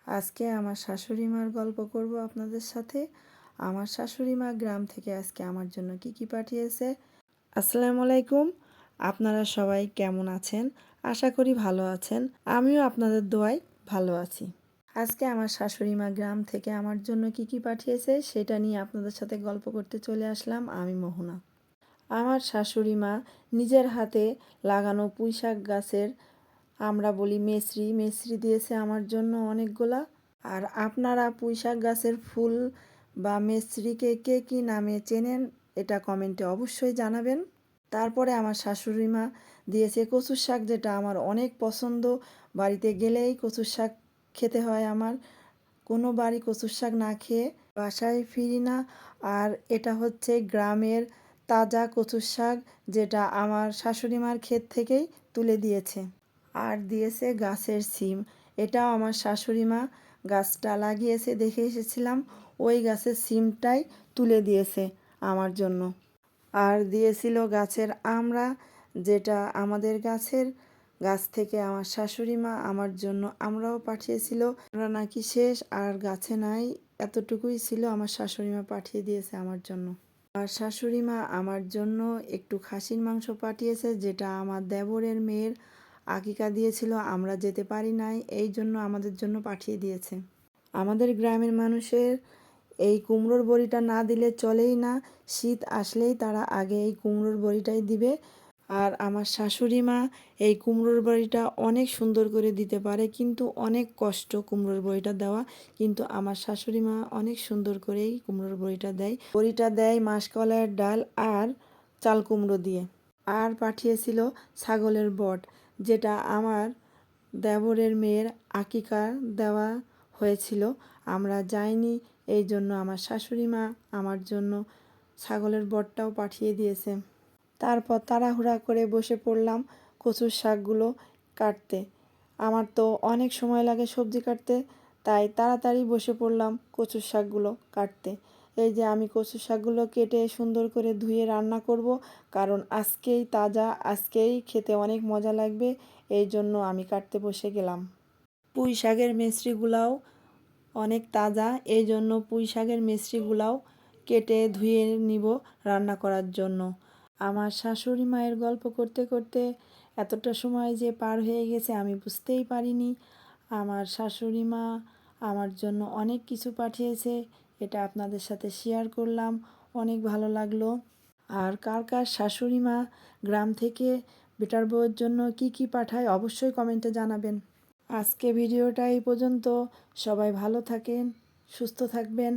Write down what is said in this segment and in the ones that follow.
আজকে আমার শাশুড়ি মার গল্প করব আপনাদের সাথে। আমার শাশুড়ি মা গ্রাম থেকে আজকে আমার জন্য কি কি পাঠিয়েছে। আসসালামু আলাইকুম। আপনারা সবাই কেমন আছেন? আশা করি ভালো আছেন। আমিও আপনাদের দোয়ায় ভালো আছি। আজকে আমার শাশুড়ি মা গ্রাম থেকে আমার জন্য কি কি পাঠিয়েছে সেটা নিয়ে আপনাদের সাথে গল্প করতে চলে আসলাম আমি মোহনা। আমার শাশুড়ি মা নিজের হাতে লাগানো পুঁইশাক গাছের, আমরা বলি মেসরি, মেসরি দিয়েছে আমার জন্য অনেকগুলা। আর আপনারা পুঁইশাক গাছের ফুল বা মেসরিকে কে কী নামে চেনেন এটা কমেন্টে অবশ্যই জানাবেন। তারপরে আমার শাশুড়ি মা দিয়েছে কচুর শাক, যেটা আমার অনেক পছন্দ। বাড়িতে গেলেই কচুর শাক খেতে হয় আমার। কোনো বাড়ি কচুর শাক না খেয়ে বাসায় ফিরি না। আর এটা হচ্ছে গ্রামের তাজা কচুর শাক, যেটা আমার শাশুড়ি মার ক্ষেত থেকেই তুলে দিয়েছে। আর দিয়েছে গাছের সিম। এটাও আমার শাশুড়ি মা গাছটা লাগিয়েছে দেখে এসেছিলাম, ওই গাছের সিমটাই তুলে দিয়েছে আমার জন্য। আর দিয়েছিল গাছের আমড়া, যেটা আমাদের গাছ থেকে আমার শাশুড়ি মা আমার জন্য আমরাও পাঠিয়েছিল। আমরা নাকি শেষ আর গাছে নাই, এতটুকুই ছিল আমার শাশুড়ি মা পাঠিয়ে দিয়েছে আমার জন্য। আর শাশুড়ি মা আমার জন্য একটু খাসির মাংস পাঠিয়েছে, যেটা আমার দেবরের মেয়ের আকিকা দিয়েছিল, আমরা যেতে পারি নাই, এই জন্য আমাদের জন্য পাঠিয়ে দিয়েছে। আমাদের গ্রামের মানুষের এই কুমড়োর বড়িটা না দিলে চলেই না। শীত আসলেই তারা আগে এই কুমড়োর বড়িটাই দিবে। আর আমার শাশুড়ি মা এই কুমড়োর বড়িটা অনেক সুন্দর করে দিতে পারে, কিন্তু অনেক কষ্ট কুমড়োর বড়িটা দেওয়া। কিন্তু আমার শাশুড়ি মা অনেক সুন্দর করেই কুমড়োর বড়িটা দেয়। বড়িটা দেয় মাসকলাইয়ের ডাল আর চাল কুমড়ো দিয়ে। আর পাঠিয়েছিল ছাগলের বট, যেটা আমার দেবরের মেয়ের আকিকা দেওয়া হয়েছিল, আমরা যাইনি, এই জন্য আমার শাশুড়ি মা আমার জন্য ছাগলের বটটাও পাঠিয়ে দিয়েছে। তারপর তাড়াহুড়া করে বসে পড়লাম কচুর শাকগুলো কাটতে। আমার তো অনেক সময় লাগে সবজি কাটতে, তাই তাড়াতাড়ি বসে পড়লাম কচুর শাকগুলো কাটতে। এই যে আমি কচুর শাকগুলো কেটে সুন্দর করে ধুয়ে রান্না করব, কারণ আজকেই তাজা, আজকেই খেতে অনেক মজা লাগবে, এই জন্য আমি কাটতে বসে গেলাম। পুঁই শাকের মিশ্রিগুলাও অনেক তাজা, এই জন্য পুঁই শাকের মিশ্রিগুলাও কেটে ধুয়ে নিব রান্না করার জন্য। আমার শাশুড়ি মায়ের গল্প করতে করতে এতটা সময় যে পার হয়ে গেছে আমি বুঝতেই পারিনি। আমার শাশুড়ি মা আমার জন্য অনেক কিছু পাঠিয়েছে, এটা আপনাদের সাথে শেয়ার করলাম, অনেক ভালো লাগলো। আর কার কার শাশুড়ি মা গ্রাম থেকে বেটার বউয়ের জন্য কি কি পাঠায় অবশ্যই কমেন্টে জানাবেন। আজকে ভিডিওটা এই পর্যন্ত। সবাই ভালো থাকেন, সুস্থ থাকবেন।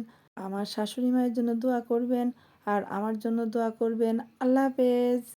আমার শাশুড়ি মায়ের জন্য দোয়া করবেন আর আমার জন্য দোয়া করবেন। আল্লাহ হাফেজ।